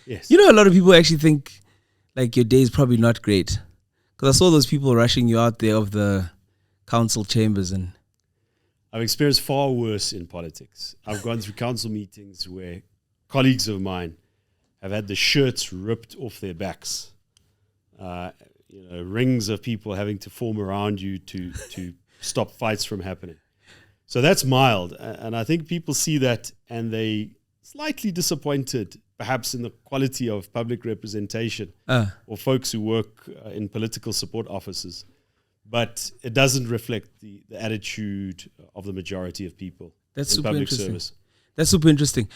Yes. You know, a lot of people actually think like your day is probably not great. Because I saw those people rushing you out there of the council chambers and... I've experienced far worse in politics. I've gone through council meetings where colleagues of mine have had the shirts ripped off their backs. Rings of people having to form around you to stop fights from happening. So that's mild. And I think people see that and they slightly disappointed perhaps in the quality of public representation or folks who work in political support offices. But it doesn't reflect the attitude of the majority of people in public service. That's super interesting.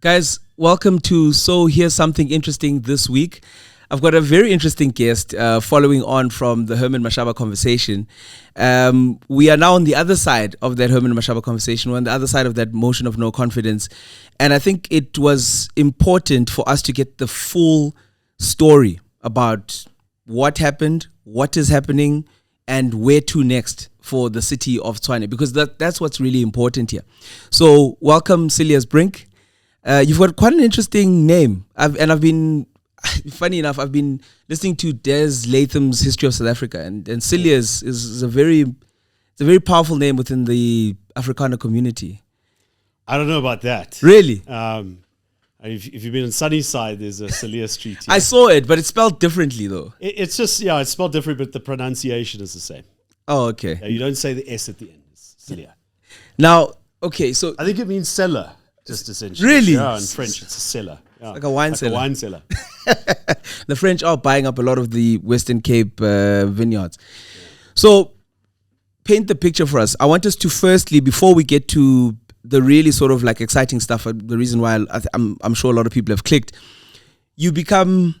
Guys, welcome to So Here's Something Interesting this week. I've got a very interesting guest following on from the Herman Mashaba conversation. We are now on the other side of that Herman Mashaba conversation. We're on the other side of that motion of no confidence. And I think it was important for us to get the full story about what happened, what is happening, and where to next for the city of Tshwane, because that's what's really important here. So welcome, Cilliers Brink. You've got quite an interesting name. Funny enough, I've been listening to Des Latham's History of South Africa, and Cilliers is a very powerful name within the Afrikaner community. I don't know about that. Really? If you've been in Sunnyside, there's a Cilliers Street here. I saw it, but it's spelled differently though. It's spelled different, but the pronunciation is the same. Oh, okay. You don't say the S at the end. It's Cilliers. Now, okay, so... I think it means cellar, just essentially. Really? Yeah, in French, it's a cellar. Yeah. Like a wine cellar. A wine cellar. The French are buying up a lot of the Western Cape vineyards. Yeah. So, paint the picture for us. I want us to firstly, before we get to the really sort of like exciting stuff, the reason why I'm sure a lot of people have clicked, you become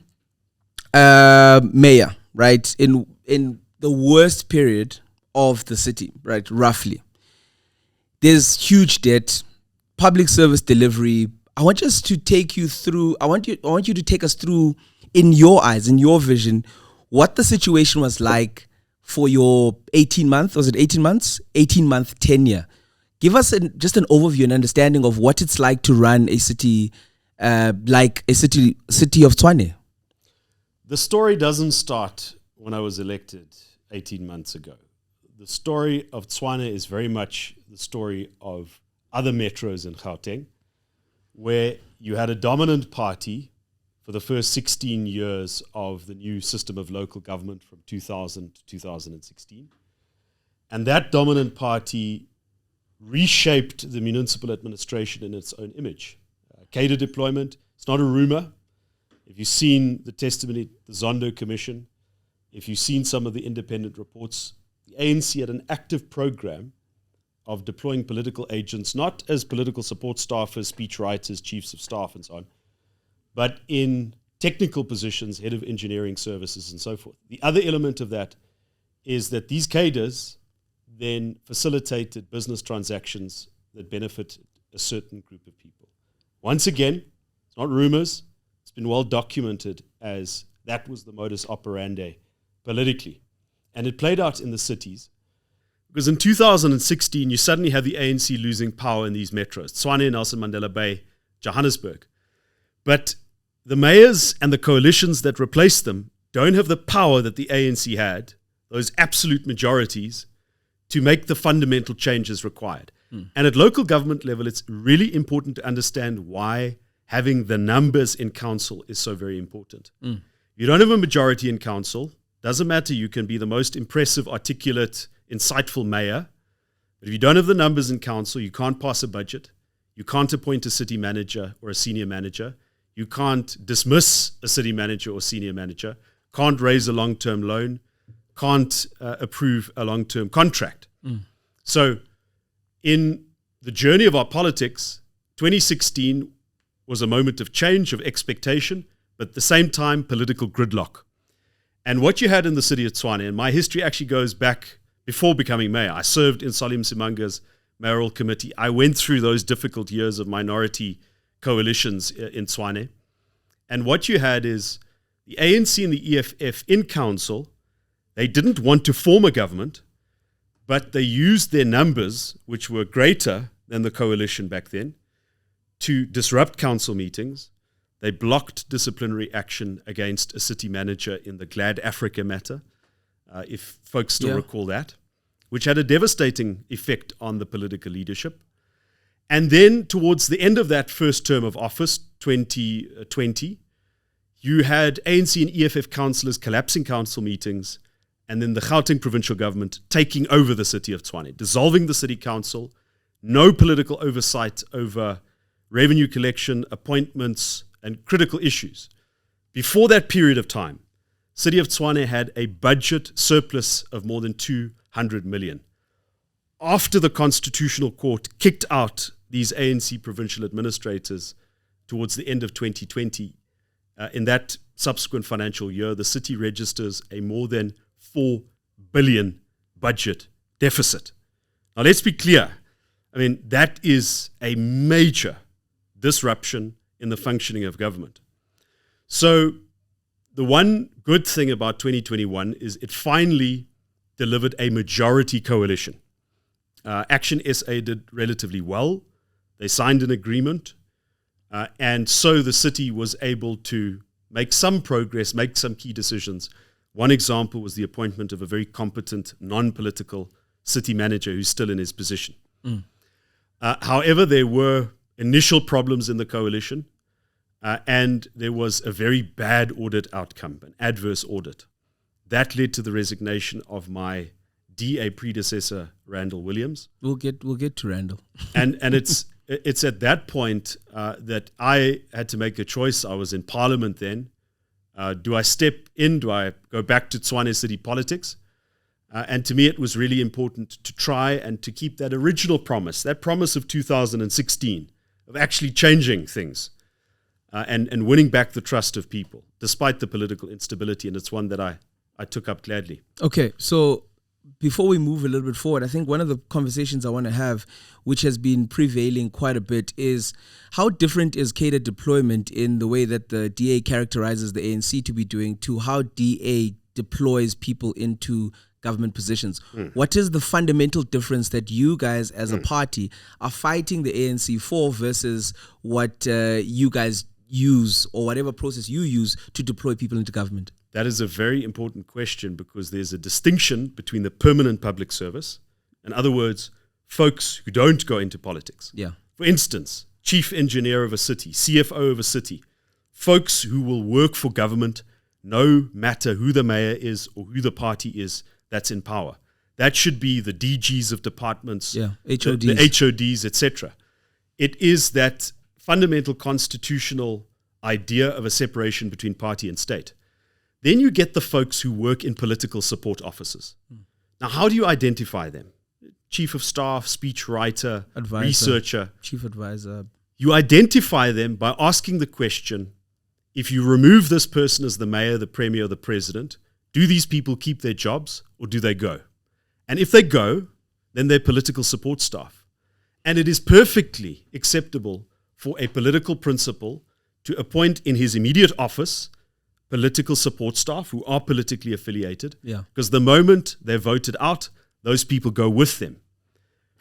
mayor, right, in the worst period of the city, right, roughly. There's huge debt, public service delivery. I want us to take you through, I want you to take us through, in your eyes, in your vision, what the situation was like for your 18-month, was it 18 months? 18-month tenure. Give us just an overview and understanding of what it's like to run a city like a city of Tshwane. The story doesn't start when I was elected 18 months ago. The story of Tshwane is very much the story of other metros in Gauteng, where you had a dominant party for the first 16 years of the new system of local government from 2000 to 2016. And that dominant party reshaped the municipal administration in its own image. CADRE deployment, it's not a rumor. If you've seen the testimony, the Zondo Commission, if you've seen some of the independent reports, the ANC had an active program of deploying political agents, not as political support staffers, speech writers, chiefs of staff, and so on, but in technical positions, head of engineering services, and so forth. The other element of that is that these cadres then facilitated business transactions that benefit a certain group of people. Once again, it's not rumors, it's been well documented as that was the modus operandi politically. And it played out in the cities. Because in 2016, you suddenly have the ANC losing power in these metros, Tshwane, Nelson Mandela Bay, Johannesburg. But the mayors and the coalitions that replaced them don't have the power that the ANC had, those absolute majorities, to make the fundamental changes required. And at local government level, it's really important to understand why having the numbers in council is so very important. You don't have a majority in council. Doesn't matter. You can be the most impressive, articulate, insightful mayor. But if you don't have the numbers in council, you can't pass a budget. You can't appoint a city manager or a senior manager. You can't dismiss a city manager or senior manager. Can't raise a long-term loan. Can't approve a long-term contract. So in the journey of our politics, 2016 was a moment of change, of expectation, but at the same time, political gridlock. And what you had in the city of Tshwane, and my history actually goes back before becoming mayor. I served in Salim Simanga's mayoral committee. I went through those difficult years of minority coalitions in Tshwane. And what you had is the ANC and the EFF in council. They didn't want to form a government, but they used their numbers, which were greater than the coalition back then, to disrupt council meetings. They blocked disciplinary action against a city manager in the Glad Africa matter, if folks still recall that, which had a devastating effect on the political leadership. And then towards the end of that first term of office, 2020, you had ANC and EFF councillors collapsing council meetings, and then the Gauteng provincial government taking over the city of Tshwane, dissolving the city council, no political oversight over revenue collection, appointments, and critical issues. Before that period of time, City of Tshwane had a budget surplus of more than 200 million. After the Constitutional Court kicked out these ANC provincial administrators towards the end of 2020, in that subsequent financial year, the city registers a more than 4 billion budget deficit. Now, let's be clear. I mean, that is a major disruption in the functioning of government. So the one good thing about 2021 is it finally delivered a majority coalition. Action SA did relatively well. They signed an agreement, and so the city was able to make some progress, make some key decisions. One example was the appointment of a very competent, non-political city manager who's still in his position. However, there were initial problems in the coalition, and there was a very bad audit outcome, an adverse audit. That led to the resignation of my DA predecessor, Randall Williams. We'll get to Randall. and it's at that point that I had to make a choice. I was in Parliament then. Do I step in? Do I go back to Tshwane city politics? And to me, it was really important to try and to keep that original promise, that promise of 2016, of actually changing things and winning back the trust of people, despite the political instability. And it's one that I took up gladly. Okay, so before we move a little bit forward, I think one of the conversations I want to have, which has been prevailing quite a bit, is how different is CADRE deployment in the way that the DA characterizes the ANC to be doing to how DA deploys people into government positions. What is the fundamental difference that you guys as a party are fighting the ANC for versus what you guys use, or whatever process you use to deploy people into government? That is a very important question, because there's a distinction between the permanent public service, in other words, folks who don't go into politics. Yeah. For instance, chief engineer of a city, CFO of a city, folks who will work for government no matter who the mayor is or who the party is that's in power. That should be the DGs of departments, HODs. the HODs, etc. It is that fundamental constitutional idea of a separation between party and state. Then you get the folks who work in political support offices. Now, how do you identify them? Chief of staff, speech writer, Advisor, researcher. chief advisor. You identify them by asking the question, if you remove this person as the mayor, the premier, the president, do these people keep their jobs or do they go? And if they go, then they're political support staff. And it is perfectly acceptable for a political principal to appoint in his immediate office political support staff who are politically affiliated, because the moment they're voted out, those people go with them.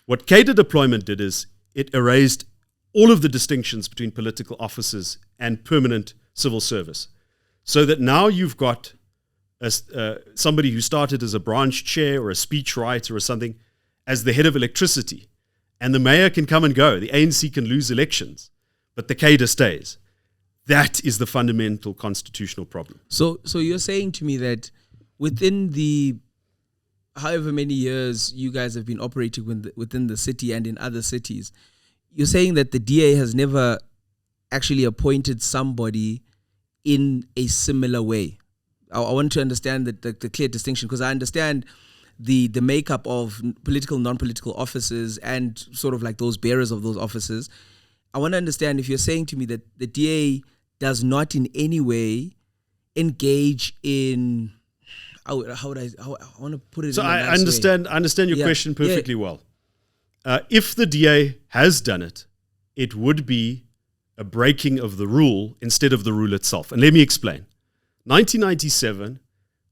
What Kadada Deployment did is it erased all of the distinctions between political offices and permanent civil service, so that now you've got somebody who started as a branch chair or a speech writer or something as the head of electricity, and the mayor can come and go. The ANC can lose elections, but the CADRE stays. That is the fundamental constitutional problem. So you're saying to me that within the however many years you guys have been operating within the city and in other cities, you're saying that the DA has never actually appointed somebody in a similar way. I want to understand the clear distinction, because I understand the makeup of political, non-political offices and sort of like those bearers of those offices. I want to understand if you're saying to me that the DA does not in any way engage in, I want to put it so in a I nice understand. way. I understand your question perfectly well. If the DA has done it, it would be a breaking of the rule instead of the rule itself. And let me explain. 1997,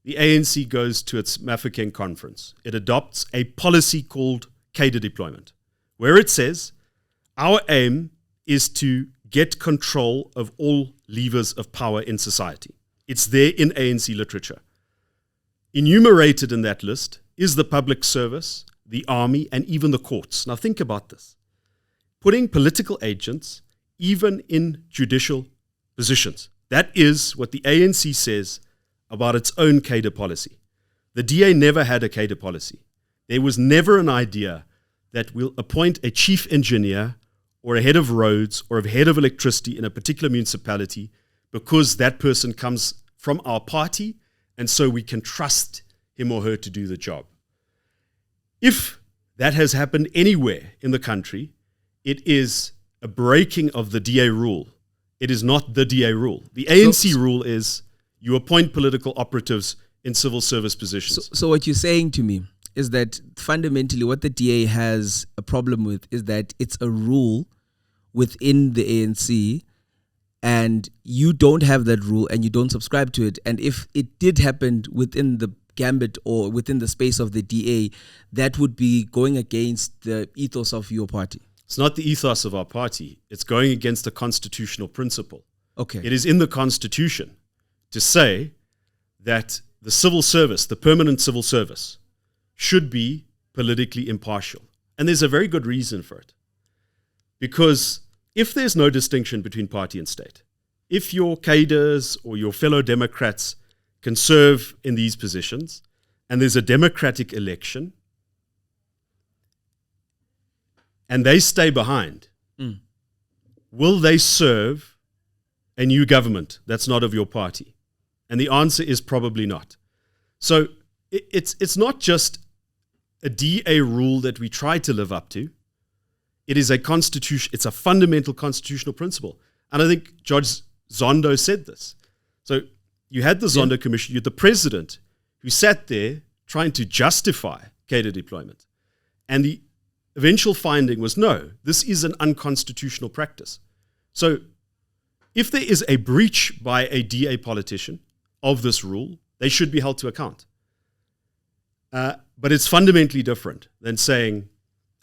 the ANC goes to its Mafeking conference. It adopts a policy called Kadada Deployment, where it says, our aim is to get control of all levers of power in society. It's there in ANC literature. Enumerated in that list is the public service, the army, and even the courts. Now think about this. Putting political agents even in judicial positions. That is what the ANC says about its own CADRE policy. The DA never had a CADRE policy. There was never an idea that we'll appoint a chief engineer or a head of roads or a head of electricity in a particular municipality because that person comes from our party and so we can trust him or her to do the job. If that has happened anywhere in the country, it is a breaking of the DA rule. It is not the DA rule. The ANC rule is you appoint political operatives in civil service positions. So what you're saying to me is that fundamentally what the DA has a problem with is that it's a rule within the ANC and you don't have that rule and you don't subscribe to it. And if it did happen within the gambit or within the space of the DA, that would be going against the ethos of your party. It's not the ethos of our party. It's going against the constitutional principle. Okay. It is in the Constitution to say that the civil service, the permanent civil service, should be politically impartial. And there's a very good reason for it. Because if there's no distinction between party and state, if your cadres or your fellow Democrats can serve in these positions, and there's a democratic election, and they stay behind, will they serve a new government that's not of your party? And the answer is probably not. So it's not just a DA rule that we try to live up to. It is a constitution. It's a fundamental constitutional principle. And I think Judge Zondo said this. So you had the Zondo Commission, you had the president who sat there trying to justify CADRE deployment. And the eventual finding was, no, this is an unconstitutional practice. So if there is a breach by a DA politician of this rule, they should be held to account. But it's fundamentally different than saying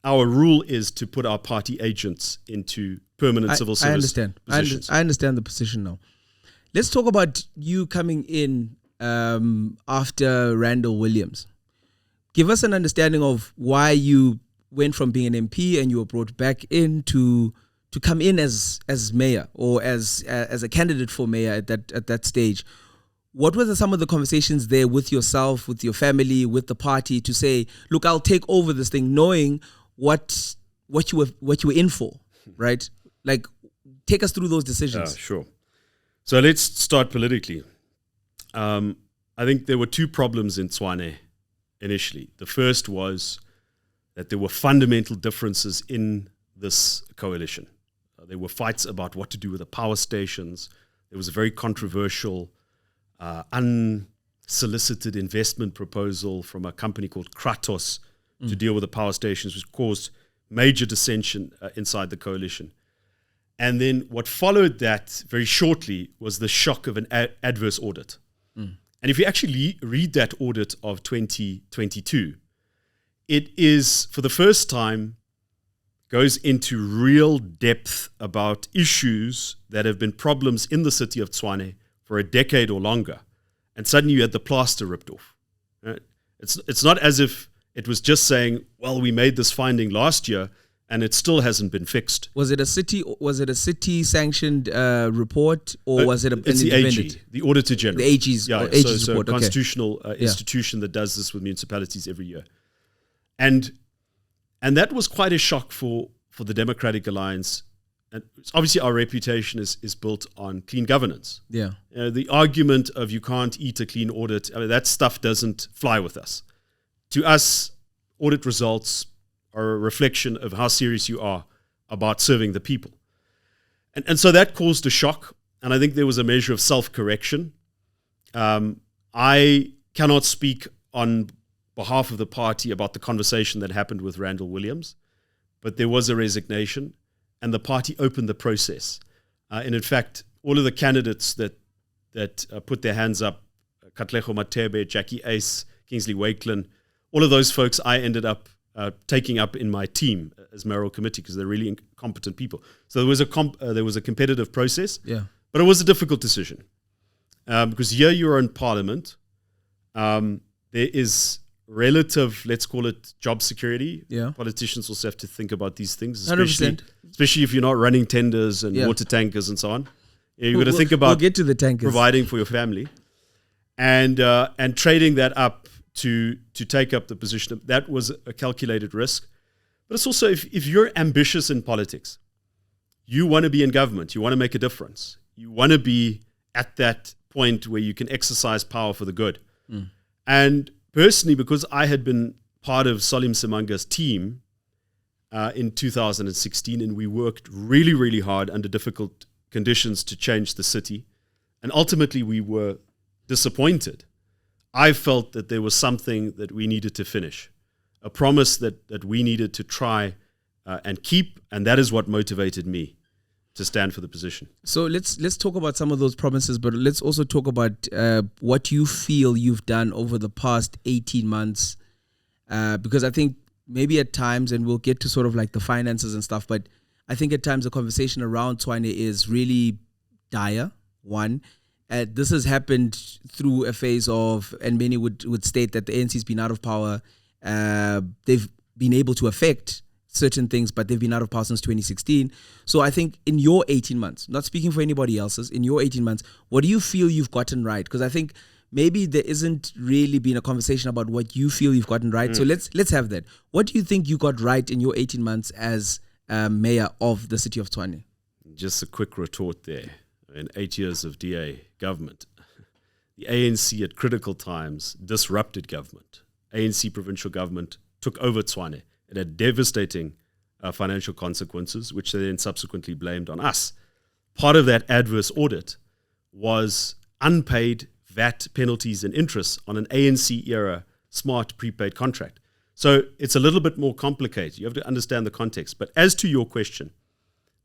our rule is to put our party agents into permanent civil service positions. I understand the position now. Let's talk about you coming in after Randall Williams. Give us an understanding of why you went from being an MP and you were brought back in to come in as mayor or as a candidate for mayor at that stage. What were some of the conversations there with yourself, with your family, with the party to say, look, I'll take over this thing, knowing what you were in for, right? Like, take us through those decisions. Sure. So let's start politically. I think there were two problems in Tshwane initially. The first was that there were fundamental differences in this coalition. There were fights about what to do with the power stations. There was a very controversial unsolicited investment proposal from a company called Kratos to deal with the power stations, which caused major dissension inside the coalition. And then what followed that very shortly was the shock of an adverse audit. And if you actually read that audit of 2022, it is, for the first time, goes into real depth about issues that have been problems in the city of Tshwane for a decade or longer, and suddenly you had the plaster ripped off. Right? It's not as if it was just saying, well, we made this finding last year and it still hasn't been fixed. Was it a city sanctioned report, or was it it's the AG, the Auditor General, the AG's report? A constitutional institution that does this with municipalities every year, and that was quite a shock for the Democratic Alliance. And obviously our reputation is built on clean governance. Yeah. The argument of you can't eat a clean audit, I mean, that stuff doesn't fly with us. To us, audit results are a reflection of how serious you are about serving the people. And so that caused a shock, and I think there was a measure of self-correction. I cannot speak on behalf of the party about the conversation that happened with Randall Williams, but there was a resignation. And the party opened the process. And in fact, all of the candidates that put their hands up, Katlego Matebe, Jackie Ace, Kingsley Wakeland, all of those folks I ended up taking up in my team as mayoral committee because they're really competent people. So there was a competitive process, but it was a difficult decision because here you're in Parliament. There is relative, let's call it job security. Politicians also have to think about these things, especially if you're not running tenders and water tankers and so on. You've got to think about we'll get to the tankers. Providing for your family and trading that up to take up the position. That was a calculated risk. But it's also, if you're ambitious in politics, you want to be in government, you want to make a difference. You want to be at that point where you can exercise power for the good. And personally, because I had been part of Salim Simanga's team in 2016, and we worked really, really hard under difficult conditions to change the city, and ultimately we were disappointed. I felt that there was something that we needed to finish, a promise that we needed to try and keep, and that is what motivated me to stand for the position. So let's talk about some of those promises, but let's also talk about what you feel you've done over the past 18 months, because I think maybe at times, and we'll get to sort of like the finances and stuff, but I think at times the conversation around Tshwane is really dire, one. This has happened through a phase of, and many would state that the ANC's been out of power. They've been able to affect certain things, but they've been out of power since 2016. So I think in your 18 months, not speaking for anybody else's, in your 18 months, what do you feel you've gotten right? Because I think maybe there isn't really been a conversation about what you feel you've gotten right. So let's have that. What do you think you got right in your 18 months as mayor of the city of Tshwane? Just a quick retort there. In 8 years of DA government, the ANC at critical times disrupted government. ANC provincial government took over Tshwane. It had devastating financial consequences, which they then subsequently blamed on us. Part of that adverse audit was unpaid VAT penalties and interest on an ANC-era smart prepaid contract. So it's a little bit more complicated. You have to understand the context. But as to your question,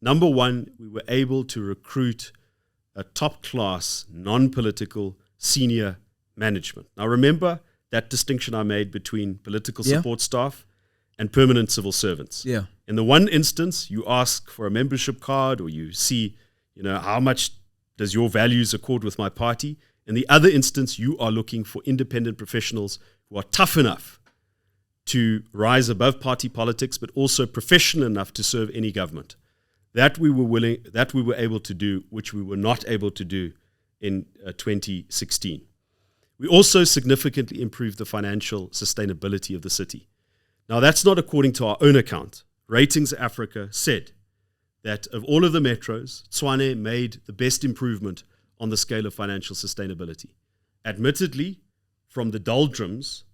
number one, we were able to recruit a top-class, non-political senior management. Now remember that distinction I made between political support staff and permanent civil servants. In the one instance, you ask for a membership card or you see, how much does your values accord with my party? In the other instance, you are looking for independent professionals who are tough enough to rise above party politics, but also professional enough to serve any government. That we were able to do, which we were not able to do in 2016. We also significantly improved the financial sustainability of the city. Now, that's not according to our own account. Ratings Africa said that of all of the metros, Tshwane made the best improvement on the scale of financial sustainability. Admittedly, from the doldrums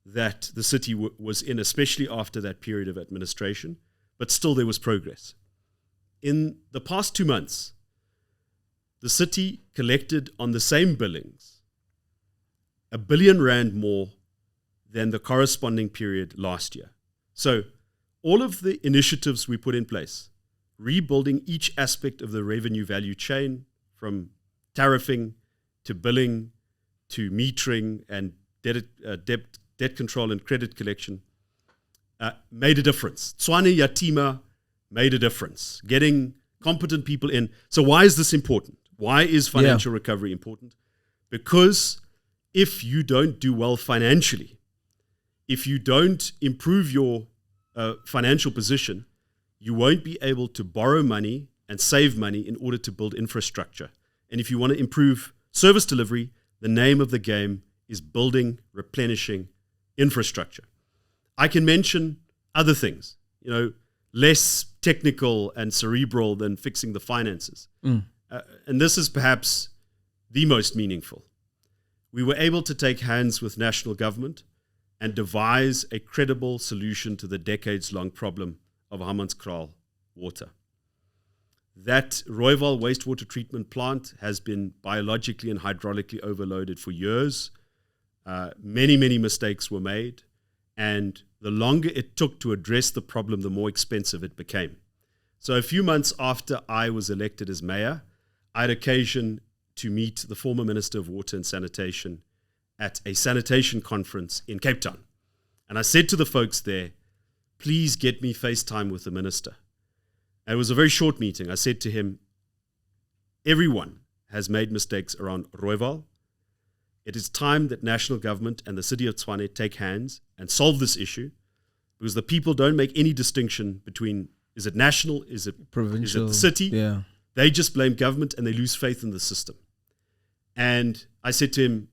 that the city was in, especially after that period of administration, but still there was progress. In the past 2 months, the city collected on the same billings R1 billion more than the corresponding period last year. So all of the initiatives we put in place, rebuilding each aspect of the revenue value chain, from tariffing to billing to metering and debt control and credit collection, made a difference. Tshwane Yatima made a difference, getting competent people in. So why is this important? Why is financial recovery important? Because if you don't do well financially, if you don't improve your financial position, you won't be able to borrow money and save money in order to build infrastructure. And if you want to improve service delivery, the name of the game is building, replenishing infrastructure. I can mention other things, less technical and cerebral than fixing the finances. And this is perhaps the most meaningful. We were able to take hands with national government and devise a credible solution to the decades-long problem of Hammanskraal water. That Rooiwal wastewater treatment plant has been biologically and hydraulically overloaded for years. Many, many mistakes were made, and the longer it took to address the problem, the more expensive it became. So a few months after I was elected as mayor, I had occasion to meet the former Minister of Water and Sanitation at a sanitation conference in Cape Town. And I said to the folks there, please get me FaceTime with the minister. And it was a very short meeting. I said to him, everyone has made mistakes around Rooiwal. It is time that national government and the city of Tshwane take hands and solve this issue, because the people don't make any distinction between, is it national, is it provincial, is it the city? Yeah. They just blame government and they lose faith in the system. And I said to him,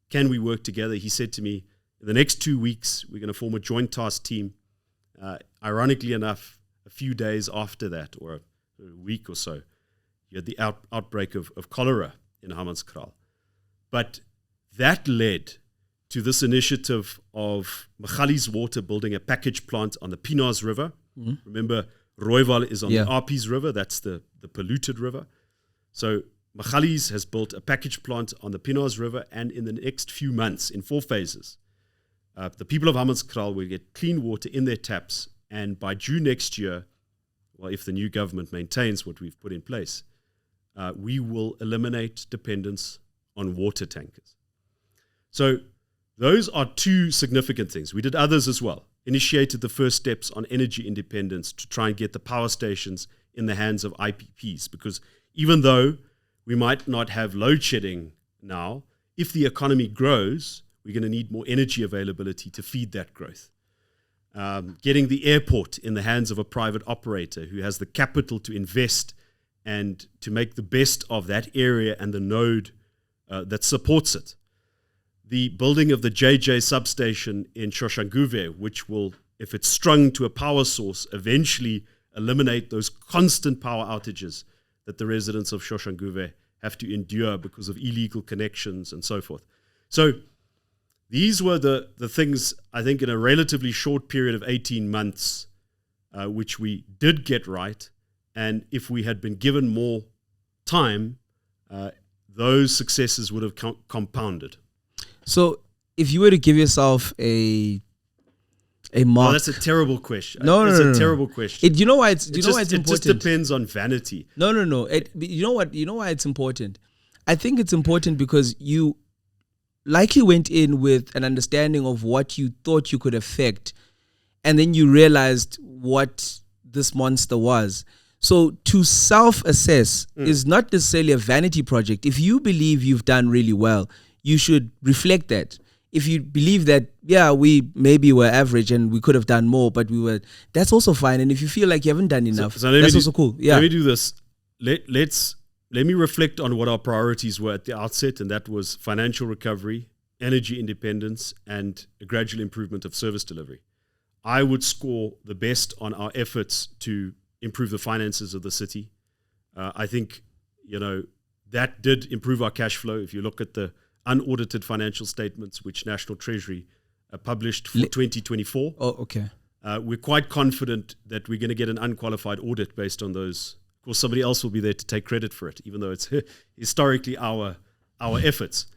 can we work together? He said to me, in the next 2 weeks, we're going to form a joint task team. Ironically enough, a few days after that, or a week or so, you had the outbreak of cholera in Hammanskraal. But that led to this initiative of Magalies Water building a package plant on the Pienaars River. Mm-hmm. Remember, Rooiwal is on the Arpies River. That's the polluted river. So Magalies has built a package plant on the Pienaars River, and in the next few months, in 4 phases, the people of Hammanskraal will get clean water in their taps, and by June next year, well, if the new government maintains what we've put in place, we will eliminate dependence on water tankers. So those are 2 significant things. We did others as well. Initiated the first steps on energy independence to try and get the power stations in the hands of IPPs, because even though we might not have load shedding now, if the economy grows, we're going to need more energy availability to feed that growth. Getting the airport in the hands of a private operator who has the capital to invest and to make the best of that area and the node that supports it. The building of the JJ substation in Shoshanguve, which will, if it's strung to a power source, eventually eliminate those constant power outages that the residents of Shoshanguve have to endure because of illegal connections and so forth. So these were the things, I think, in a relatively short period of 18 months, which we did get right. And if we had been given more time, those successes would have compounded. So if you were to give yourself a mark... Oh, that's a terrible question. No, that's no, a terrible question. You know why it's important? It just depends on vanity. No. You know what? You know why it's important? I think it's important because you likely went in with an understanding of what you thought you could affect, and then you realized what this monster was. So to self-assess is not necessarily a vanity project. If you believe you've done really well, you should reflect that. If you believe that, we maybe were average and we could have done more, but that's also fine. And if you feel like you haven't done enough, that's also cool. Yeah. Let me do this. Let me reflect on what our priorities were at the outset, and that was financial recovery, energy independence, and a gradual improvement of service delivery. I would score the best on our efforts to improve the finances of the city. I think, that did improve our cash flow. If you look at the unaudited financial statements which National Treasury published for 2024. Oh, okay. We're quite confident that we're going to get an unqualified audit based on those. Of course, somebody else will be there to take credit for it, even though it's historically our efforts.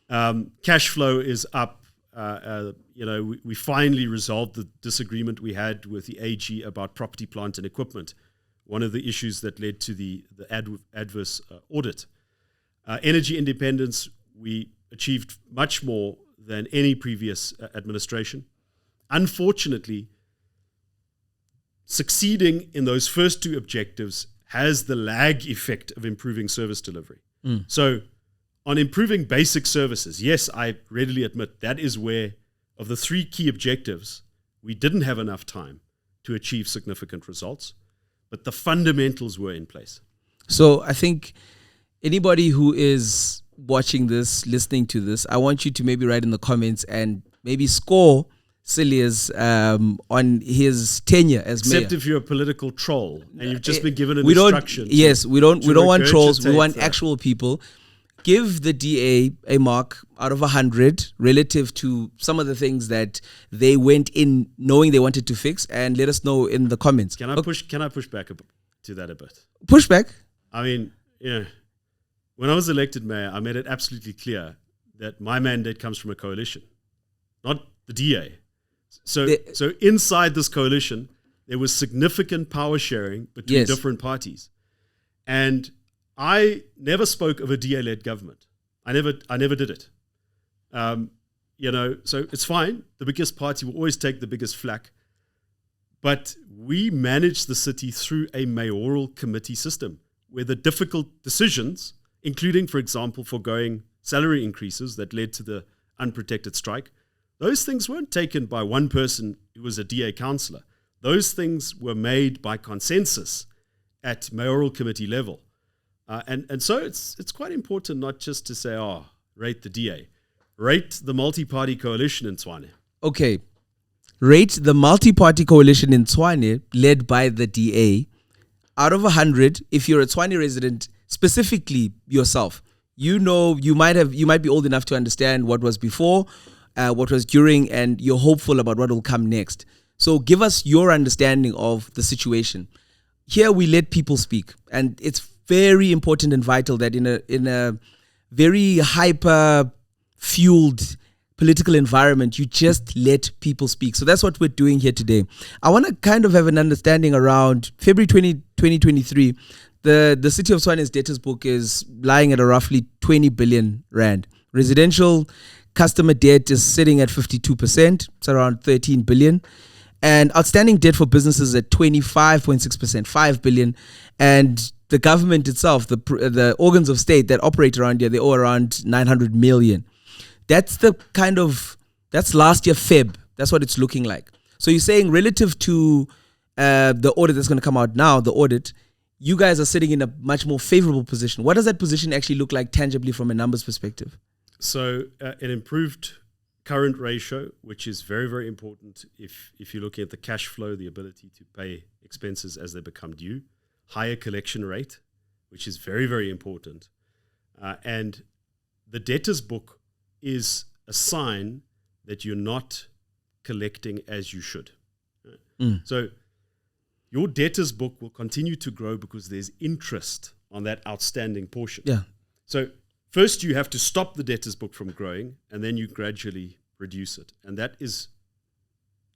Cash flow is up. We finally resolved the disagreement we had with the AG about property, plant, and equipment, one of the issues that led to the adverse audit. Energy independence, we achieved much more than any previous administration. Unfortunately, succeeding in those first 2 objectives has the lag effect of improving service delivery. So on improving basic services, yes, I readily admit that is where, of the 3 key objectives, we didn't have enough time to achieve significant results, but the fundamentals were in place. So I think anybody who is watching this, listening to this, I want you to maybe write in the comments and maybe score Cilliers on his tenure as mayor. Except if you're a political troll and you've just been given an instruction. We don't want trolls. We want actual people. Give the DA a mark out of 100 relative to some of the things that they went in knowing they wanted to fix, and let us know in the comments. Can I push back to that a bit? Push back? I mean, when I was elected mayor, I made it absolutely clear that my mandate comes from a coalition, not the DA. So inside this coalition, there was significant power sharing between different parties. And I never spoke of a DA-led government. I never did it. So it's fine. The biggest party will always take the biggest flack. But we manage the city through a mayoral committee system where the difficult decisions, including, for example, foregoing salary increases that led to the unprotected strike, those things weren't taken by one person who was a DA councillor. Those things were made by consensus at mayoral committee level. And so it's quite important not just to say, rate the DA. Rate the multi-party coalition in Tshwane. Okay. Rate the multi-party coalition in Tshwane, led by the DA. Out of 100, if you're a Tshwane resident, specifically yourself, you might be old enough to understand what was before, what was during, and you're hopeful about what will come next. So give us your understanding of the situation. Here we let people speak, and it's very important and vital that in a very hyper-fueled political environment, you just let people speak. So that's what we're doing here today. I want to kind of have an understanding around February 2023. The city of Tshwane's debtors book is lying at a roughly 20 billion rand. Residential customer debt is sitting at 52%. It's around 13 billion. And outstanding debt for businesses at 25.6%, 5 billion. And the government itself, the organs of state that operate around here, they owe around 900 million. That's last year Feb. That's what it's looking like. So you're saying relative to the audit that's going to come out now, the audit, you guys are sitting in a much more favorable position. What does that position actually look like tangibly from a numbers perspective? So an improved current ratio, which is very, very important if you're looking at the cash flow, the ability to pay expenses as they become due. Higher collection rate, which is very, very important. And the debtors book is a sign that you're not collecting as you should. So your debtors book will continue to grow because there's interest on that outstanding portion. Yeah. So first you have to stop the debtors book from growing, and then you gradually reduce it. And that is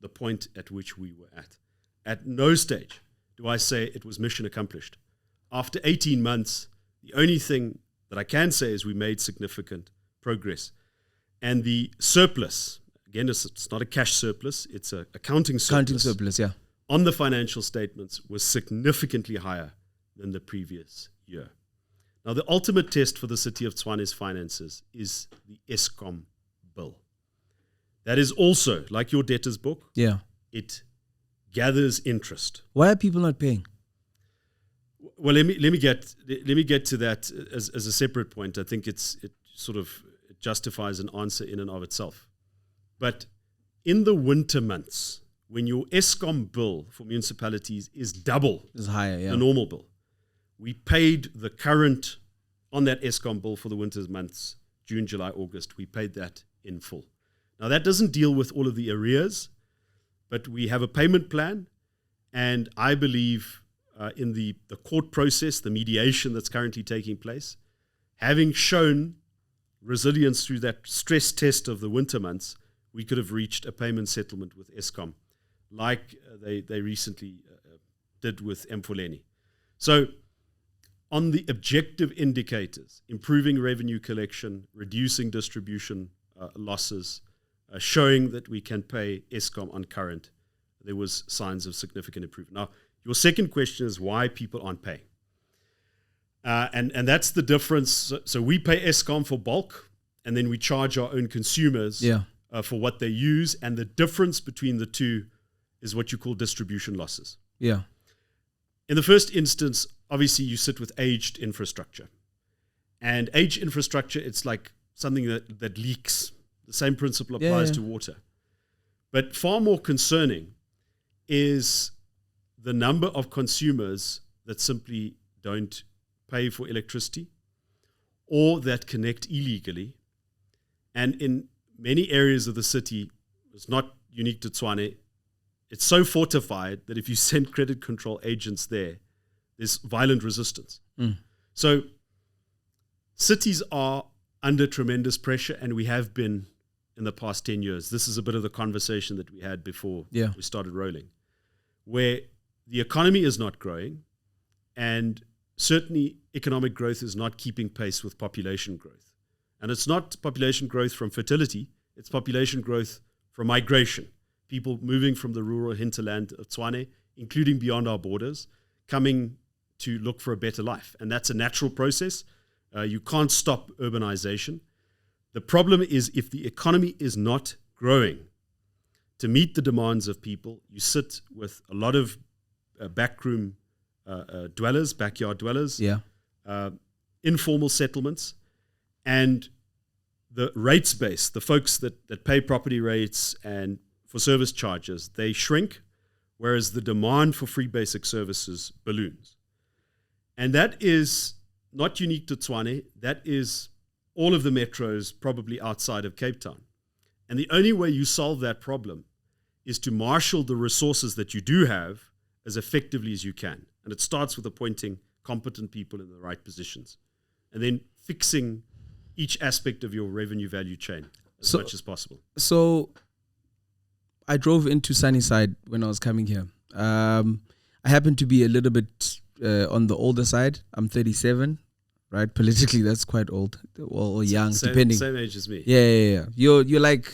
the point at which we were at. At no stage do I say it was mission accomplished. After 18 months, the only thing that I can say is we made significant progress. And the surplus, again, it's not a cash surplus, it's an accounting surplus. Accounting surplus, yeah. On the financial statements was significantly higher than the previous year. Now, the ultimate test for the city of Tshwane's finances is the Eskom bill. That is also, like your debtors book, it gathers interest. Why are people not paying? Well, let me get to that as a separate point. I think it justifies an answer in and of itself. But in the winter months, when your Eskom bill for municipalities is double the normal bill, we paid the current on that Eskom bill for the winter months, June, July, August. We paid that in full. Now, that doesn't deal with all of the arrears, but we have a payment plan, and I believe in the court process, the mediation that's currently taking place, having shown resilience through that stress test of the winter months, we could have reached a payment settlement with Eskom, like they recently did with Mfuleni. So on the objective indicators, improving revenue collection, reducing distribution losses, showing that we can pay Eskom on current, there was signs of significant improvement. Now, your second question is why people aren't paying. And that's the difference. So we pay Eskom for bulk, and then we charge our own consumers for what they use. And the difference between the two is what you call distribution losses. Yeah. In the first instance, obviously you sit with aged infrastructure. And aged infrastructure, it's like something that leaks. The same principle applies to water. But far more concerning is the number of consumers that simply don't pay for electricity or that connect illegally. And in many areas of the city, it's not unique to Tshwane, it's so fortified that if you send credit control agents there, there's violent resistance. So cities are under tremendous pressure, and we have been in the past 10 years. This is a bit of the conversation that we had before we started rolling, where the economy is not growing, and certainly economic growth is not keeping pace with population growth. And it's not population growth from fertility, it's population growth from migration. people moving from the rural hinterland of Tshwane, including beyond our borders, coming to look for a better life. And that's a natural process. You can't stop urbanization. The problem is if the economy is not growing to meet the demands of people, you sit with a lot of backroom dwellers, backyard dwellers, informal settlements, and the rates base, the folks that pay property rates and for service charges, they shrink, whereas the demand for free basic services balloons. And that is not unique to Tshwane. That is all of the metros probably outside of Cape Town. And the only way you solve that problem is to marshal the resources that you do have as effectively as you can. And it starts with appointing competent people in the right positions and then fixing each aspect of your revenue value chain as much as possible. So I drove into Sunnyside when I was coming here. I happen to be a little bit on the older side. I'm 37, right? Politically, that's quite old or young, depending. Same age as me. Yeah. You're like,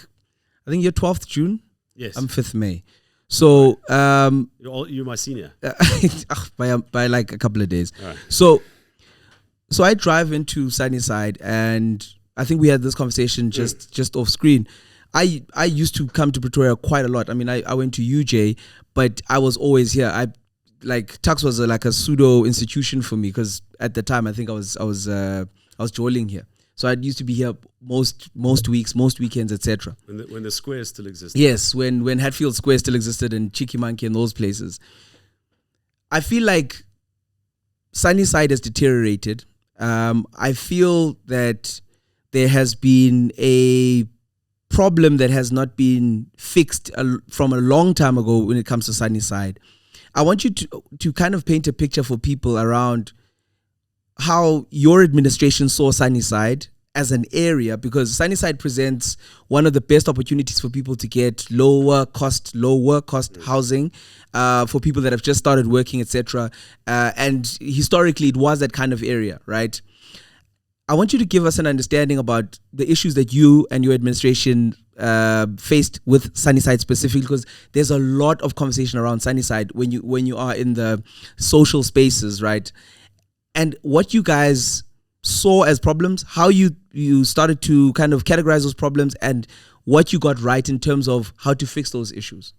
I think you're 12th June. Yes. I'm 5th May. So you're my senior by like a couple of days. Right. So I drive into Sunnyside, and I think we had this conversation just off screen. I used to come to Pretoria quite a lot. I mean, I went to UJ, but I was always here. Tux was like a pseudo institution for me because at the time I think I was joining here. So I used to be here most weeks, most weekends, etc. When the square still existed. Yes, when Hatfield Square still existed and Cheeky Monkey and those places. I feel like Sunnyside has deteriorated. I feel that there has been a problem that has not been fixed from a long time ago when it comes to Sunnyside. I want you to kind of paint a picture for people around how your administration saw Sunnyside as an area, because Sunnyside presents one of the best opportunities for people to get lower cost housing for people that have just started working, etc. And historically, it was that kind of area, right? I want you to give us an understanding about the issues that you and your administration faced with Sunnyside specifically, because there's a lot of conversation around Sunnyside when you are in the social spaces, right? And what you guys saw as problems, how you started to kind of categorize those problems, and what you got right in terms of how to fix those issues.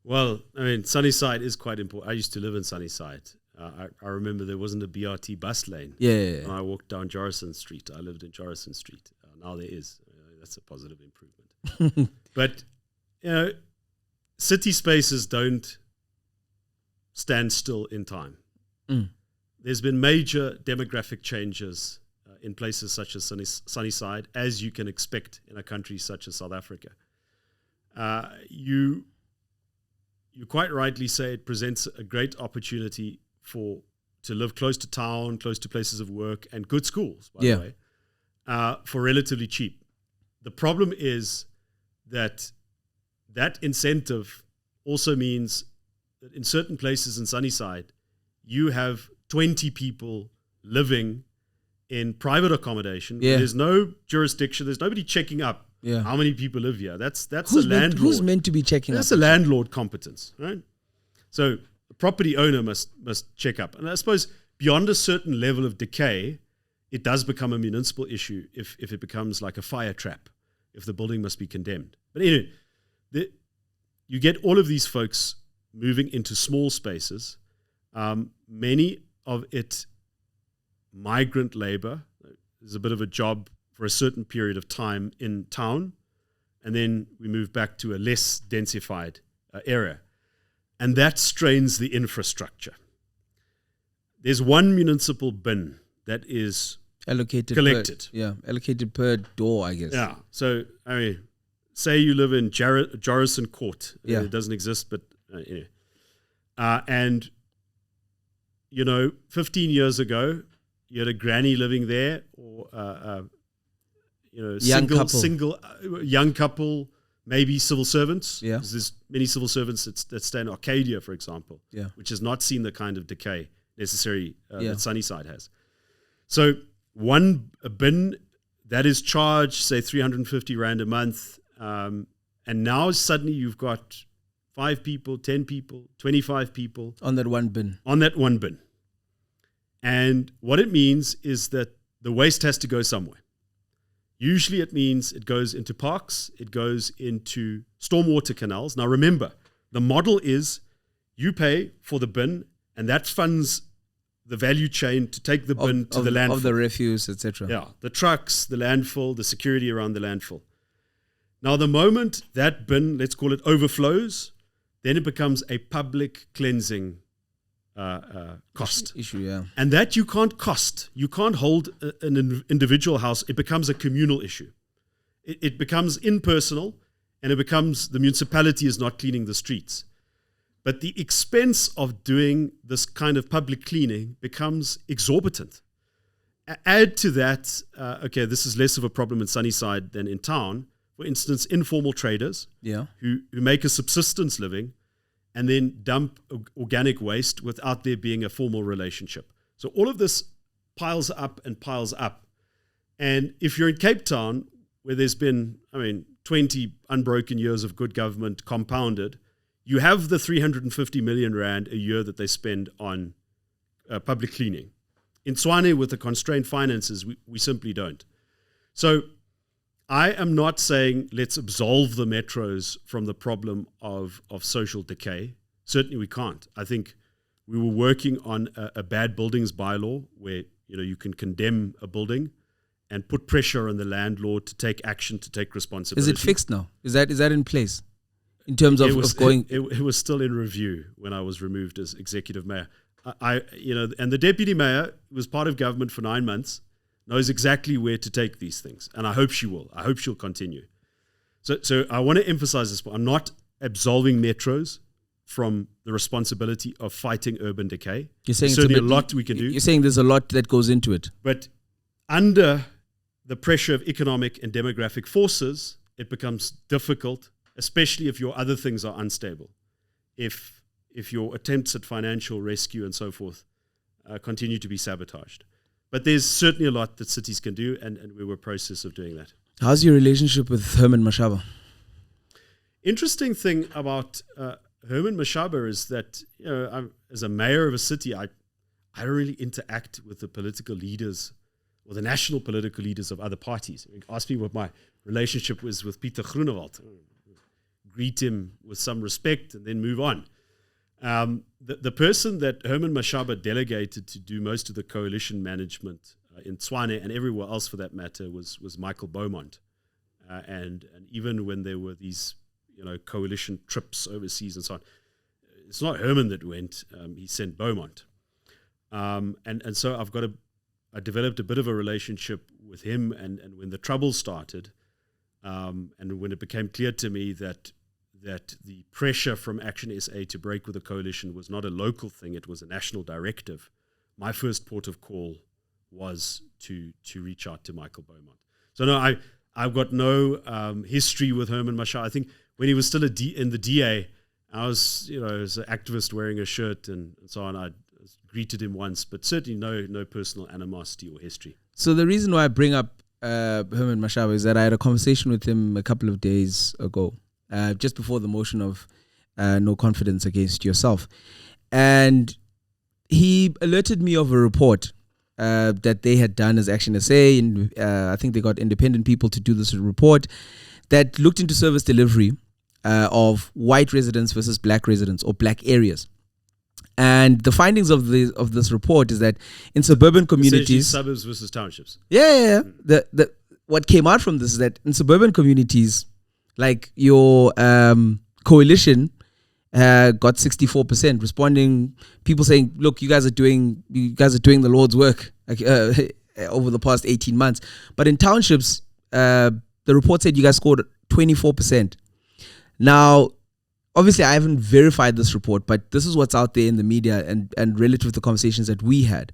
Well, I mean, Sunnyside is quite important. I used to live in Sunnyside. I remember there wasn't a BRT bus lane. Yeah. When I walked down Jorrison Street, I lived in Jorrison Street. Now there is. That's a positive improvement. But, city spaces don't stand still in time. There's been major demographic changes in places such as Sunnyside, as you can expect in a country such as South Africa. You quite rightly say it presents a great opportunity to live close to town, close to places of work, and good schools, by the way, for relatively cheap. The problem is that incentive also means that in certain places in Sunnyside, you have 20 people living in private accommodation. There's no jurisdiction. There's nobody checking up how many people live here. That's a landlord. Who's meant to be checking up? That's a landlord competence, right? So the property owner must check up. And I suppose beyond a certain level of decay, it does become a municipal issue if it becomes like a fire trap, if the building must be condemned. But anyway, you get all of these folks moving into small spaces, many of it migrant labor. There's a bit of a job for a certain period of time in town, and then we move back to a less densified area. And that strains the infrastructure. There's one municipal bin that is collected. Allocated per door, I guess. Yeah. So, I mean, say you live in Jorrison Court. Yeah. It doesn't exist, but anyway. And 15 years ago, you had a granny living there, or single young couple, maybe civil servants. Yeah, because there's many civil servants that stay in Arcadia, for example. Yeah, which has not seen the kind of decay necessary that Sunnyside has. So a bin that is charged, say 350 rand a month, And now suddenly you've got 5 people, 10 people, 25 people. On that one bin. On that one bin. And what it means is that the waste has to go somewhere. Usually it means it goes into parks, it goes into stormwater canals. Now remember, the model is you pay for the bin and that funds the value chain to take the bin to the landfill. Of the refuse, etc. Yeah, the trucks, the landfill, the security around the landfill. Now the moment that bin, let's call it, overflows, then it becomes a public cleansing cost issue, yeah. And that you can't cost. You can't hold an individual house. It becomes a communal issue. It becomes impersonal, and it becomes the municipality is not cleaning the streets. But the expense of doing this kind of public cleaning becomes exorbitant. Add to that, okay, this is less of a problem in Sunnyside than in town. For instance, informal traders who make a subsistence living and then dump organic waste without there being a formal relationship. So all of this piles up and piles up. And if you're in Cape Town, where there's been, 20 unbroken years of good government compounded, you have the 350 million rand a year that they spend on public cleaning. In Tshwane, with the constrained finances, we simply don't. So I am not saying let's absolve the metros from the problem of social decay. Certainly we can't. I think we were working on a bad buildings bylaw where you can condemn a building and put pressure on the landlord to take action, to take responsibility. Is it fixed now? Is that in place? In terms of going... It was still in review when I was removed as executive mayor. And the deputy mayor was part of government for 9 months, knows exactly where to take these things. And I hope she will. I hope she'll continue. So I want to emphasize this point. I'm not absolving metros from the responsibility of fighting urban decay. You're saying there's certainly a lot we can do. You're saying there's a lot that goes into it. But under the pressure of economic and demographic forces, it becomes difficult, especially if your other things are unstable. If your attempts at financial rescue and so forth continue to be sabotaged. But there's certainly a lot that cities can do, and we're in a process of doing that. How's your relationship with Herman Mashaba? Interesting thing about Herman Mashaba is that, as a mayor of a city, I don't really interact with the political leaders or the national political leaders of other parties. Ask me what my relationship was with Pieter Groenewald. Greet him with some respect and then move on. The person that Herman Mashaba delegated to do most of the coalition management in Tshwane and everywhere else for that matter was Michael Beaumont. And even when there were these coalition trips overseas and so on, it's not Herman that went, he sent Beaumont. And so I developed a bit of a relationship with him, and when the trouble started, and when it became clear to me that the pressure from Action SA to break with the coalition was not a local thing, it was a national directive, my first port of call was to reach out to Michael Beaumont. So no, I've got no history with Herman Mashaba. I think when he was still in the DA, I was, as an activist wearing a shirt and so on, I greeted him once, but certainly no personal animosity or history. So the reason why I bring up Herman Mashaba is that I had a conversation with him a couple of days ago, just before the motion of no confidence against yourself. And he alerted me of a report that they had done as Action SA, and I think they got independent people to do this report that looked into service delivery of white residents versus black residents or black areas. And the findings of this report is that in suburban communities, suburbs versus townships. Yeah. What came out from this is that in suburban communities, like your coalition got 64% responding. People saying, "Look, you guys are doing the Lord's work over the past 18 months." But in townships, the report said you guys scored 24%. Now, obviously, I haven't verified this report, but this is what's out there in the media and relative to the conversations that we had.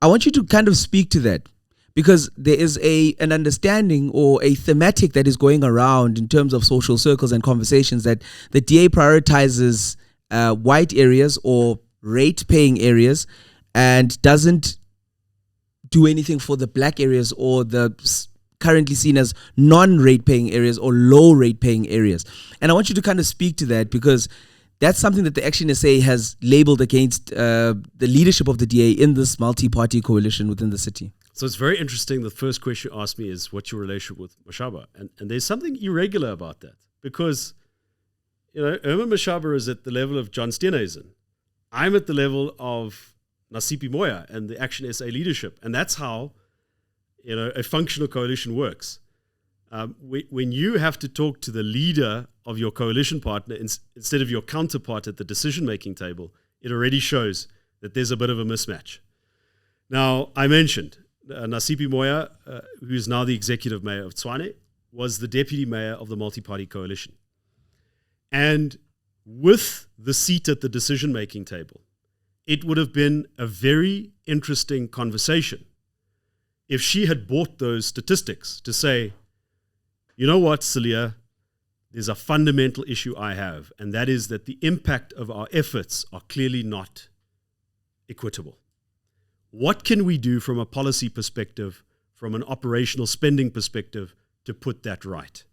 I want you to kind of speak to that, because there is an understanding or a thematic that is going around in terms of social circles and conversations that the DA prioritizes white areas or rate-paying areas and doesn't do anything for the black areas or the currently seen as non-rate paying areas or low rate paying areas. And I want you to kind of speak to that, because that's something that the Action SA has labeled against the leadership of the DA in this multi-party coalition within the city. So it's very interesting. The first question you asked me is, what's your relationship with Mashaba? And there's something irregular about that, because, Herman Mashaba is at the level of John Steenhuisen. I'm at the level of Nasipi Moya and the Action SA leadership. And that's how, a functional coalition works. When you have to talk to the leader of your coalition partner instead of your counterpart at the decision-making table, it already shows that there's a bit of a mismatch. Now, I mentioned Nasipi Moya, who is now the executive mayor of Tshwane, was the deputy mayor of the multi-party coalition. And with the seat at the decision-making table, it would have been a very interesting conversation if she had bought those statistics to say, you know what, Cilliers, there's a fundamental issue I have, and that is that the impact of our efforts are clearly not equitable. What can we do from a policy perspective, from an operational spending perspective, to put that right?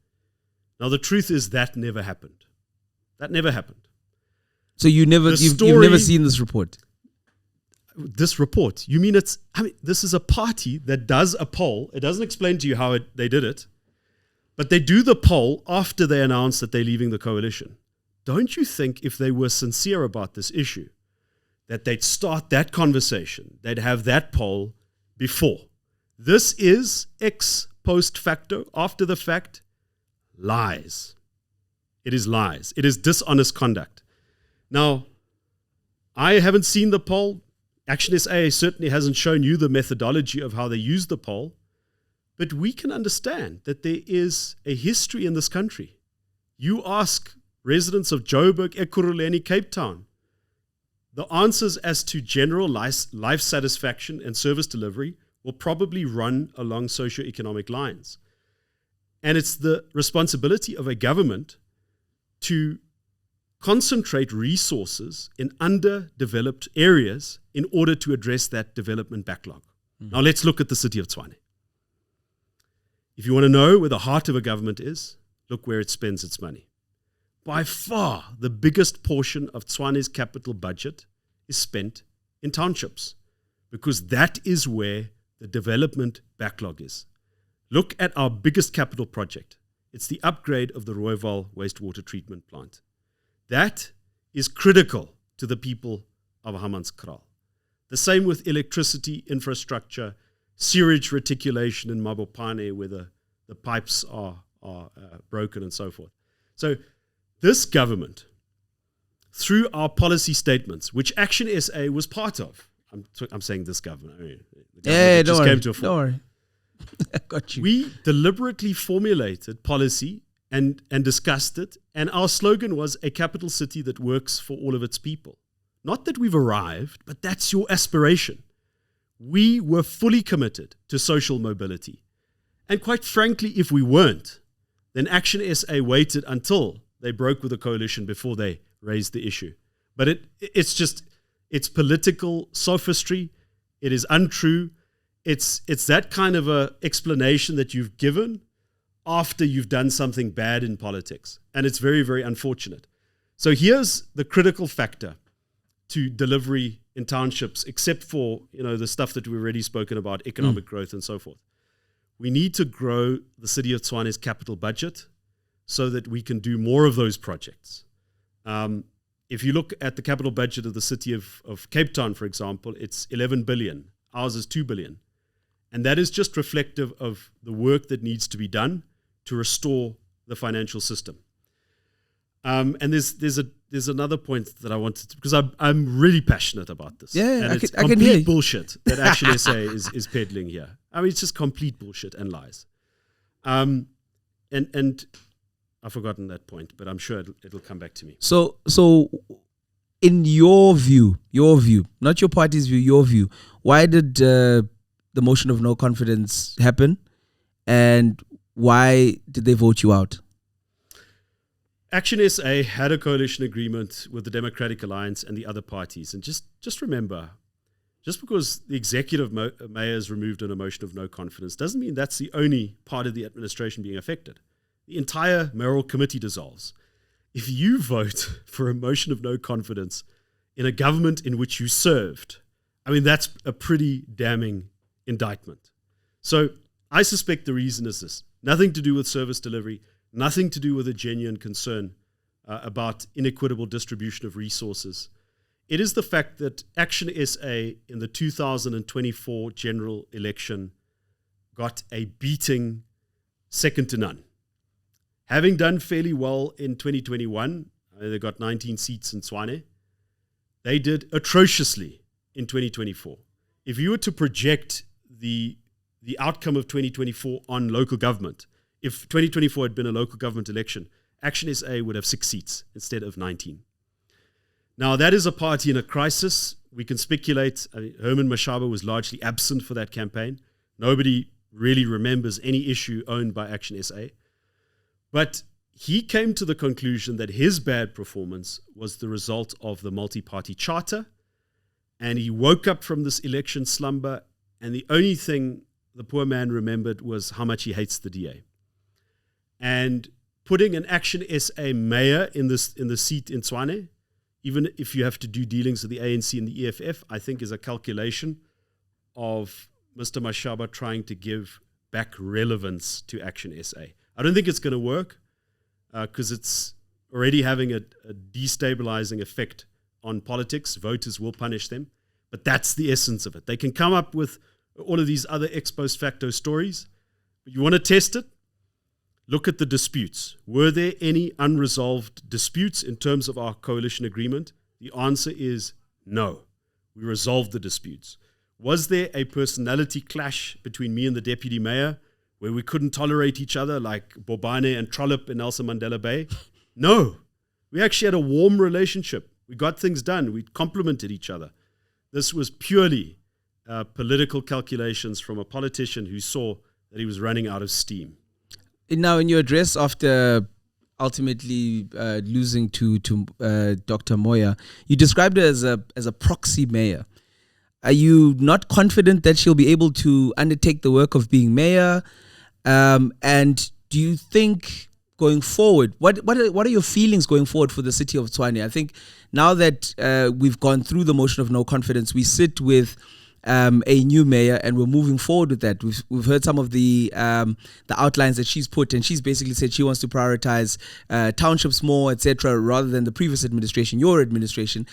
Now, the truth is that never happened. That never happened. So you've never seen this report? This report, you mean this is a party that does a poll. It doesn't explain to you how they did it, but they do the poll after they announce that they're leaving the coalition. Don't you think if they were sincere about this issue, that they'd start that conversation, they'd have that poll before? This is ex post facto, after the fact, lies. It is lies. It is dishonest conduct. Now, I haven't seen the poll. Action SA certainly hasn't shown you the methodology of how they use the poll, but we can understand that there is a history in this country. You ask residents of Joburg, Ekurhuleni, Cape Town, the answers as to general life satisfaction and service delivery will probably run along socioeconomic lines. And it's the responsibility of a government to concentrate resources in underdeveloped areas in order to address that development backlog. Mm-hmm. Now let's look at the city of Tshwane. If you want to know where the heart of a government is, look where it spends its money. By far, the biggest portion of Tshwane's capital budget is spent in townships, because that is where the development backlog is. Look at our biggest capital project. It's the upgrade of the Rooiwal wastewater treatment plant. That is critical to the people of Hammanskraal. The same with electricity infrastructure, sewage reticulation in Mabopane, where the pipes are broken and so forth. So this government, through our policy statements, which Action SA was part of, I'm saying this government, the government just came to a don't worry. Got you. We deliberately formulated policy and discussed it, and our slogan was a capital city that works for all of its people. Not that we've arrived, but that's your aspiration. We were fully committed to social mobility. And quite frankly, if we weren't, then Action SA waited until they broke with the coalition before they raised the issue. But it's political sophistry. It is untrue. It's that kind of a explanation that you've given after you've done something bad in politics. And it's very, very unfortunate. So here's the critical factor to delivery in townships, except for the stuff that we've already spoken about, economic growth and so forth. We need to grow the city of Tshwane's capital budget so that we can do more of those projects. If you look at the capital budget of the city of Cape Town, for example, it's 11 billion. Ours is 2 billion. And that is just reflective of the work that needs to be done to restore the financial system. And there's another point that I wanted to, because I'm really passionate about this. Yeah, and it's I can hear complete bullshit that Action SA is peddling here. I mean, it's just complete bullshit and lies. And I've forgotten that point, but I'm sure it'll come back to me. So in your view, not your party's view, your view, why did the motion of no confidence happen, and why did they vote you out? Action SA had a coalition agreement with the Democratic Alliance and the other parties. And just remember, just because the executive mayor is removed on a motion of no confidence doesn't mean that's the only part of the administration being affected. The entire mayoral committee dissolves. If you vote for a motion of no confidence in a government in which you served, I mean, that's a pretty damning indictment. So I suspect the reason is this. Nothing to do with service delivery, nothing to do with a genuine concern about inequitable distribution of resources. It is the fact that Action SA in the 2024 general election got a beating second to none. Having done fairly well in 2021, they got 19 seats in Tshwane. They did atrociously in 2024. If you were to project the outcome of 2024 on local government, if 2024 had been a local government election, Action SA would have 6 seats instead of 19. Now, that is a party in a crisis. We can speculate. Herman Mashaba was largely absent for that campaign. Nobody really remembers any issue owned by Action SA. But he came to the conclusion that his bad performance was the result of the multi-party charter, and he woke up from this election slumber, and the only thing the poor man remembered was how much he hates the DA. And putting an Action SA mayor in the seat in Tshwane, even if you have to do dealings with the ANC and the EFF, I think is a calculation of Mr. Mashaba trying to give back relevance to Action SA. I don't think it's going to work because it's already having a destabilizing effect on politics. Voters will punish them. But that's the essence of it. They can come up with all of these other ex post facto stories. But you want to test it? Look at the disputes. Were there any unresolved disputes in terms of our coalition agreement? The answer is no. We resolved the disputes. Was there a personality clash between me and the deputy mayor where we couldn't tolerate each other like Bobane and Trollop in Nelson Mandela Bay? No. We actually had a warm relationship. We got things done. We complimented each other. This was purely political calculations from a politician who saw that he was running out of steam. Now, in your address after ultimately losing to Dr. Moya, you described her as a proxy mayor. Are you not confident that she'll be able to undertake the work of being mayor? And do you think going forward, what are your feelings going forward for the city of Tshwane? I think now that we've gone through the motion of no confidence, we sit with a new mayor and we're moving forward with that. We've heard some of the outlines that she's put, and she's basically said she wants to prioritize townships more, etc., rather than the previous administration, your administration.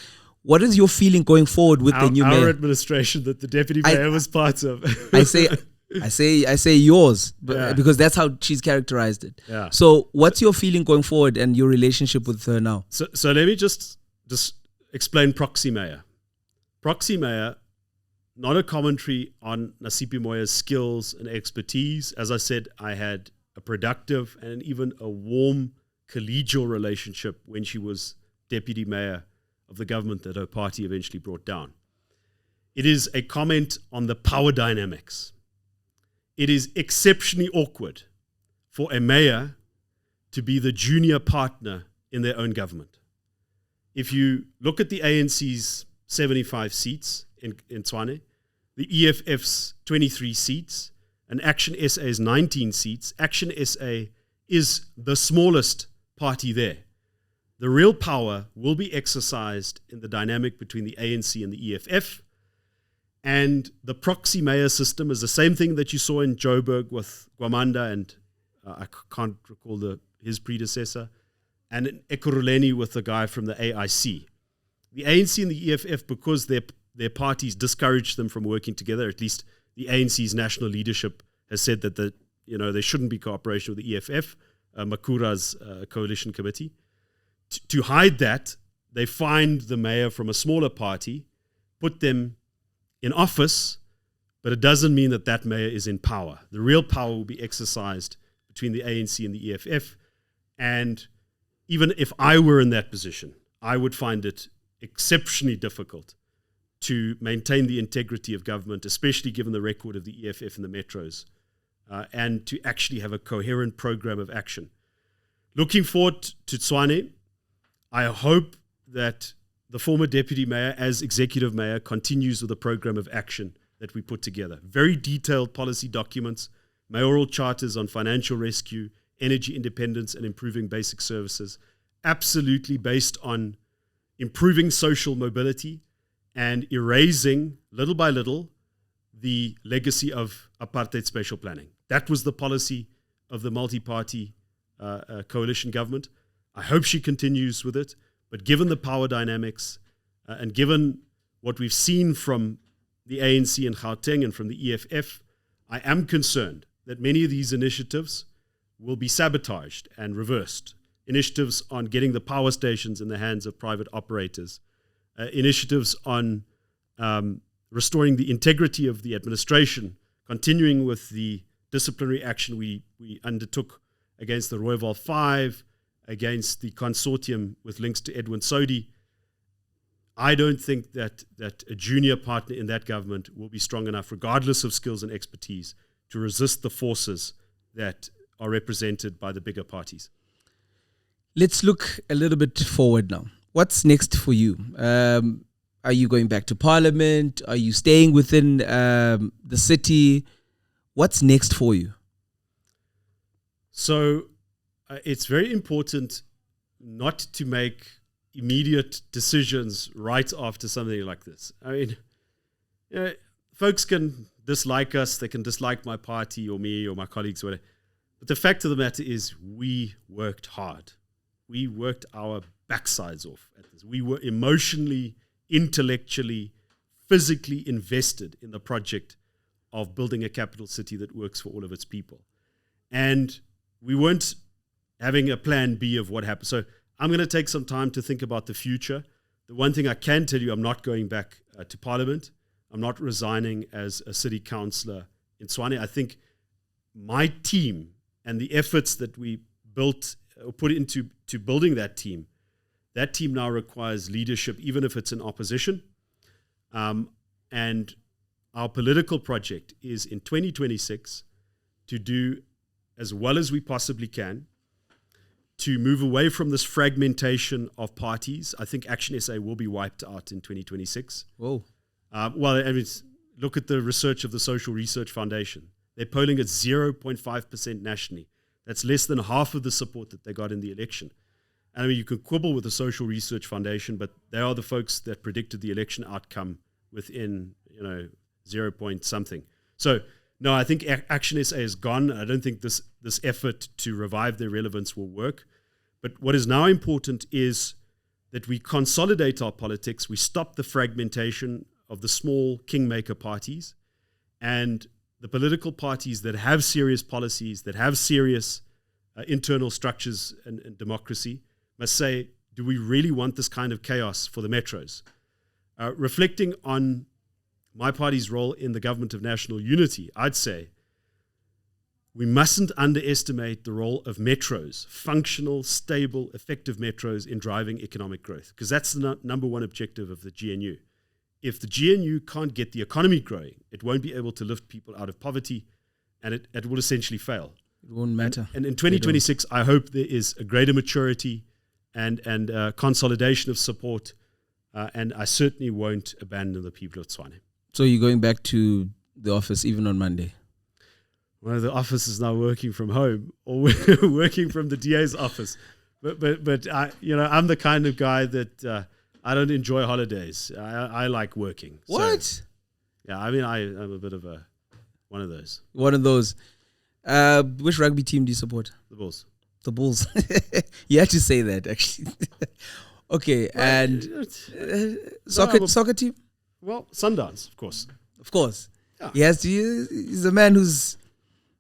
What is your feeling going forward with the new mayor? Our administration that the deputy mayor was part of. I say yours, because that's how she's characterized it. Yeah. So what's your feeling going forward and your relationship with her now? So let me just explain Proxy Mayor. Proxy Mayor, not a commentary on Nasipi Moya's skills and expertise. As I said, I had a productive and even a warm collegial relationship when she was deputy mayor of the government that her party eventually brought down. It is a comment on the power dynamics. It is exceptionally awkward for a mayor to be the junior partner in their own government. If you look at the ANC's 75 seats in Tshwane, the EFF's 23 seats, and Action SA's 19 seats, Action SA is the smallest party there. The real power will be exercised in the dynamic between the ANC and the EFF. And the proxy mayor system is the same thing that you saw in Joburg with Gwamanda and I can't recall his predecessor, and in Ekurhuleni with the guy from the AIC. The ANC and the EFF, because their parties discouraged them from working together, at least the ANC's national leadership has said that there shouldn't be cooperation with the EFF, Makura's coalition committee. To hide that, they find the mayor from a smaller party, put them in office, but it doesn't mean that mayor is in power. The real power will be exercised between the ANC and the EFF. And even if I were in that position, I would find it exceptionally difficult to maintain the integrity of government, especially given the record of the EFF and the metros, and to actually have a coherent program of action. Looking forward to Tshwane, I hope that the former deputy mayor, as executive mayor, continues with a program of action that we put together. Very detailed policy documents, mayoral charters on financial rescue, energy independence, and improving basic services, absolutely based on improving social mobility and erasing, little by little, the legacy of apartheid spatial planning. That was the policy of the multi-party coalition government. I hope she continues with it, but given the power dynamics and given what we've seen from the ANC in Gauteng and from the EFF, I am concerned that many of these initiatives will be sabotaged and reversed. Initiatives on getting the power stations in the hands of private operators, initiatives on restoring the integrity of the administration, continuing with the disciplinary action we undertook against the Rooiwal 5, against the consortium with links to Edwin Sodi. I don't think that a junior partner in that government will be strong enough, regardless of skills and expertise, to resist the forces that are represented by the bigger parties. Let's look a little bit forward now. What's next for you? Are you going back to Parliament? Are you staying within the city? What's next for you? So it's very important not to make immediate decisions right after something like this. I mean, folks can dislike us, they can dislike my party or me or my colleagues or whatever. But the fact of the matter is we worked hard. We worked our backsides off at this. We were emotionally, intellectually, physically invested in the project of building a capital city that works for all of its people. And we weren't having a plan B of what happened. So I'm going to take some time to think about the future. The one thing I can tell you, I'm not going back to Parliament. I'm not resigning as a city councillor in Tshwane. I think my team and the efforts that we built or put into building that team now requires leadership, even if it's in opposition. And our political project is in 2026 to do as well as we possibly can to move away from this fragmentation of parties. I think Action SA will be wiped out in 2026. Whoa. Well, I mean, look at the research of the Social Research Foundation. They're polling at 0.5% nationally. That's less than half of the support that they got in the election. And I mean, you can quibble with the Social Research Foundation, but they are the folks that predicted the election outcome within, 0 point something. So, no, I think Action SA is gone. I don't think this effort to revive their relevance will work. But what is now important is that we consolidate our politics, we stop the fragmentation of the small kingmaker parties, and the political parties that have serious policies, that have serious internal structures and democracy must say, do we really want this kind of chaos for the metros? Reflecting on my party's role in the government of national unity, I'd say we mustn't underestimate the role of metros, functional, stable, effective metros in driving economic growth, because that's the number one objective of the GNU. If the GNU can't get the economy growing, it won't be able to lift people out of poverty, and it will essentially fail. It won't matter. And in 2026, I hope there is a greater maturity and consolidation of support, and I certainly won't abandon the people of Tshwane. So you're going back to the office even on Monday? Well, the office is now working from home or working from the DA's office. But I, I'm the kind of guy that I don't enjoy holidays. I like working. What? So, yeah, I mean, I'm a bit of one of those. One of those. Which rugby team do you support? The Bulls. The Bulls. You had to say that, actually. Okay, well, and soccer team? Well, Sundowns, of course. Of course. Yeah. Yes, he's a man who's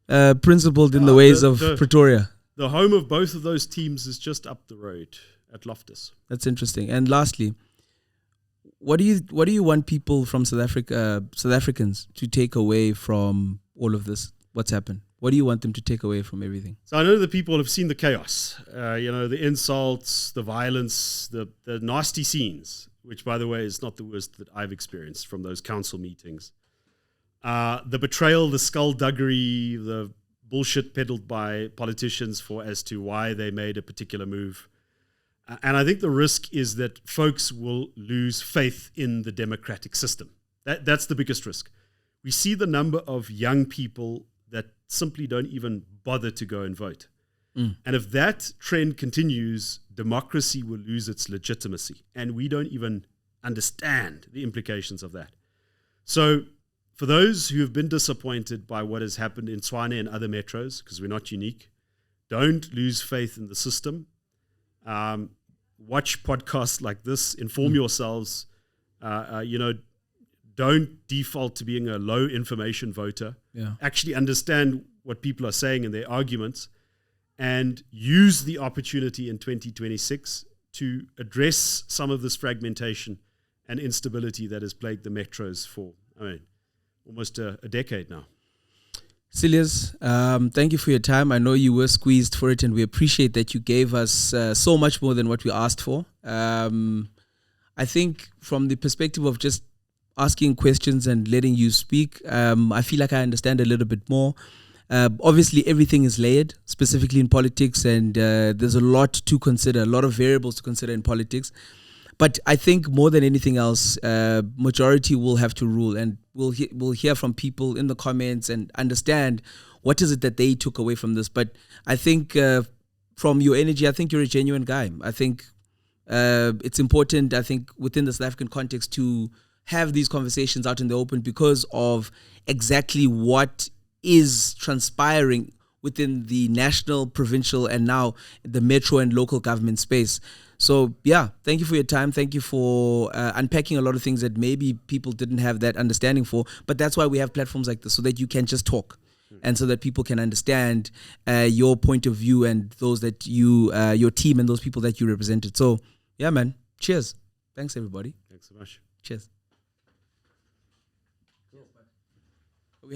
principled in the ways of Pretoria. The home of both of those teams is just up the road at Loftus. That's interesting. And lastly, what do you want people from South Africans to take away from all of this? What's happened? What do you want them to take away from everything? So I know the people have seen the chaos, the insults, the violence, the nasty scenes, which, by the way, is not the worst that I've experienced from those council meetings. The betrayal, the skullduggery, the bullshit peddled by politicians as to why they made a particular move. And I think the risk is that folks will lose faith in the democratic system. That's the biggest risk. We see the number of young people that simply don't even bother to go and vote. And if that trend continues, democracy will lose its legitimacy. And we don't even understand the implications of that. So for those who have been disappointed by what has happened in Tshwane and other metros, because we're not unique, don't lose faith in the system. Watch podcasts like this, inform yourselves, don't default to being a low information voter. Actually understand what people are saying in their arguments and use the opportunity in 2026 to address some of this fragmentation and instability that has plagued the metros for, almost a decade now. Cilliers, thank you for your time. I know you were squeezed for it, and we appreciate that you gave us so much more than what we asked for. I think from the perspective of just asking questions and letting you speak, I feel like I understand a little bit more. Obviously, everything is layered, specifically in politics, and there's a lot to consider, a lot of variables to consider in politics. But I think more than anything else, majority will have to rule, and we'll hear from people in the comments and understand what is it that they took away from this. But I think from your energy, I think you're a genuine guy. I think it's important, I think, within the South African context to have these conversations out in the open because of exactly what is transpiring within the national, provincial, and now the metro and local government space. So, yeah, thank you for your time. Thank you for unpacking a lot of things that maybe people didn't have that understanding for. But that's why we have platforms like this, so that you can just talk and so that people can understand your point of view and those that your team and those people that you represented. So, yeah, man, cheers. Thanks, everybody. Thanks so much. Cheers.